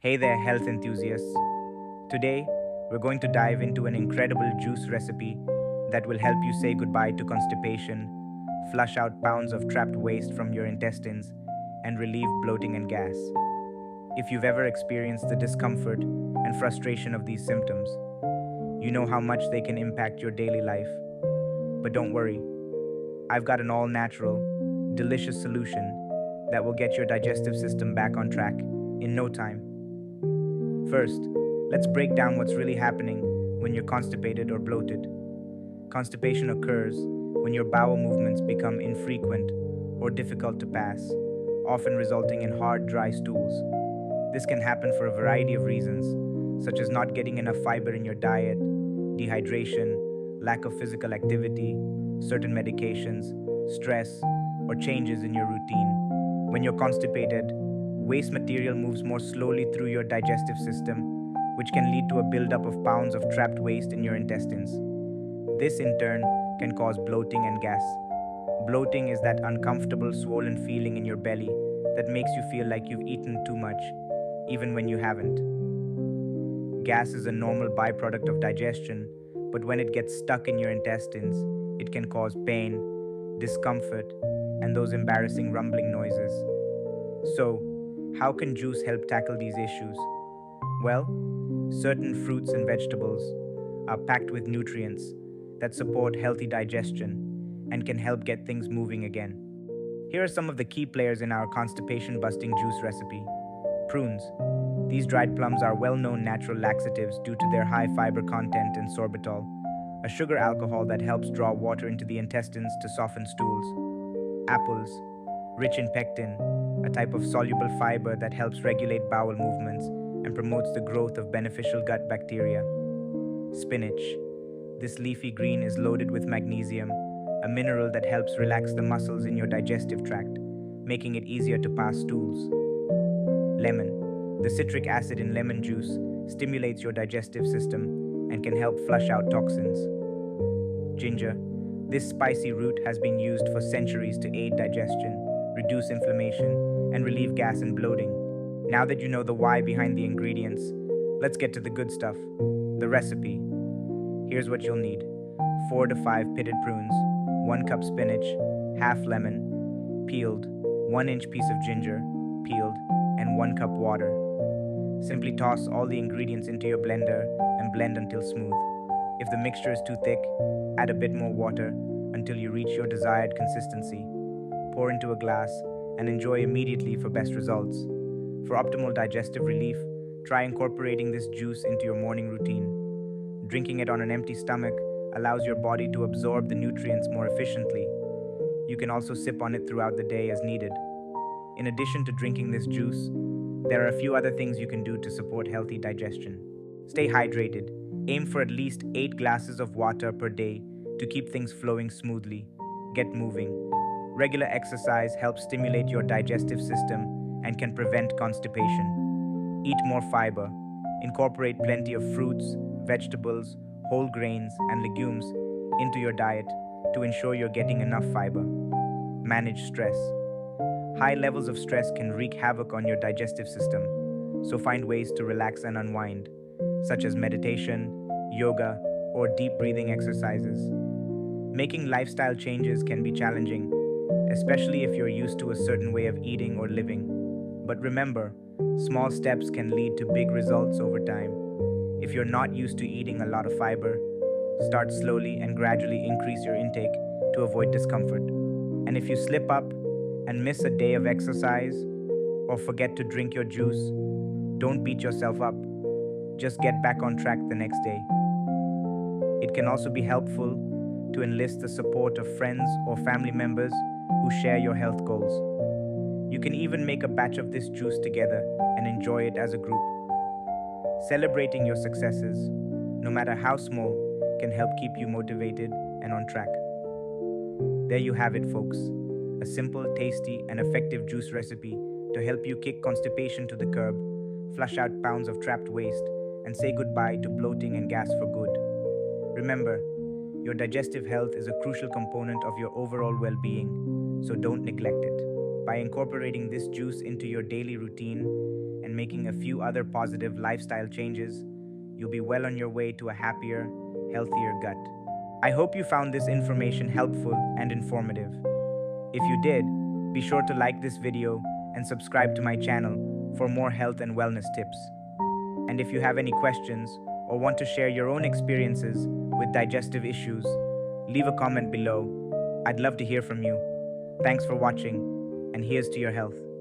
Hey there, health enthusiasts. Today, we're going to dive into an incredible juice recipe that will help you say goodbye to constipation, flush out pounds of trapped waste from your intestines, and relieve bloating and gas. If you've ever experienced the discomfort and frustration of these symptoms, you know how much they can impact your daily life. But don't worry, I've got an all natural, delicious solution that will get your digestive system back on track in no time. First, let's break down what's really happening when you're constipated or bloated. Constipation occurs when your bowel movements become infrequent or difficult to pass, often resulting in hard, dry stools. This can happen for a variety of reasons, such as not getting enough fiber in your diet, dehydration, lack of physical activity, certain medications, stress, or changes in your routine. When you're constipated, waste material moves more slowly through your digestive system, which can lead to a buildup of pounds of trapped waste in your intestines. This, in turn, can cause bloating and gas. Bloating is that uncomfortable, swollen feeling in your belly that makes you feel like you've eaten too much, even when you haven't. Gas is a normal byproduct of digestion, but when it gets stuck in your intestines, it can cause pain, discomfort, and those embarrassing rumbling noises. So, how can juice help tackle these issues? Well, certain fruits and vegetables are packed with nutrients that support healthy digestion and can help get things moving again. Here are some of the key players in our constipation busting juice recipe. Prunes. These dried plums are well known natural laxatives due to their high fiber content and sorbitol, a sugar alcohol that helps draw water into the intestines to soften stools. Apples, rich in pectin, a type of soluble fiber that helps regulate bowel movements and promotes the growth of beneficial gut bacteria. Spinach. This leafy green is loaded with magnesium, a mineral that helps relax the muscles in your digestive tract, making it easier to pass stools. Lemon. The citric acid in lemon juice stimulates your digestive system and can help flush out toxins. Ginger. This spicy root has been used for centuries to aid digestion, reduce inflammation, and relieve gas and bloating. Now that you know the why behind the ingredients, let's get to the good stuff, the recipe. Here's what you'll need: 4 to 5 pitted prunes, 1 cup spinach, half lemon, peeled, 1-inch piece of ginger, peeled, and 1 cup water. Simply toss all the ingredients into your blender and blend until smooth. If the mixture is too thick, add a bit more water until you reach your desired consistency. Pour into a glass and enjoy immediately for best results. For optimal digestive relief, try incorporating this juice into your morning routine. Drinking it on an empty stomach allows your body to absorb the nutrients more efficiently. You can also sip on it throughout the day as needed. In addition to drinking this juice, there are a few other things you can do to support healthy digestion. Stay hydrated. Aim for at least 8 glasses of water per day to keep things flowing smoothly. Get moving. Regular exercise helps stimulate your digestive system and can prevent constipation. Eat more fiber. Incorporate plenty of fruits, vegetables, whole grains, and legumes into your diet to ensure you're getting enough fiber. Manage stress. High levels of stress can wreak havoc on your digestive system, so find ways to relax and unwind, such as meditation, yoga, or deep breathing exercises. Making lifestyle changes can be challenging, especially if you're used to a certain way of eating or living. But remember, small steps can lead to big results over time. If you're not used to eating a lot of fiber, start slowly and gradually increase your intake to avoid discomfort. And if you slip up and miss a day of exercise or forget to drink your juice, don't beat yourself up. Just get back on track the next day. It can also be helpful to enlist the support of friends or family members who share your health goals. You can even make a batch of this juice together and enjoy it as a group. Celebrating your successes, no matter how small, can help keep you motivated and on track. There you have it, folks. A simple, tasty, and effective juice recipe to help you kick constipation to the curb, flush out pounds of trapped waste, and say goodbye to bloating and gas for good. Remember, your digestive health is a crucial component of your overall well-being, so don't neglect it. By incorporating this juice into your daily routine and and making a few other positive lifestyle changes, you'll be well on your way to a happier, healthier gut. I hope you found this information helpful and informative. If you did, be sure to like this video and subscribe to my channel for more health and wellness tips. And if you have any questions or want to share your own experiences with digestive issues, leave a comment below. I'd love to hear from you. Thanks for watching, and here's to your health.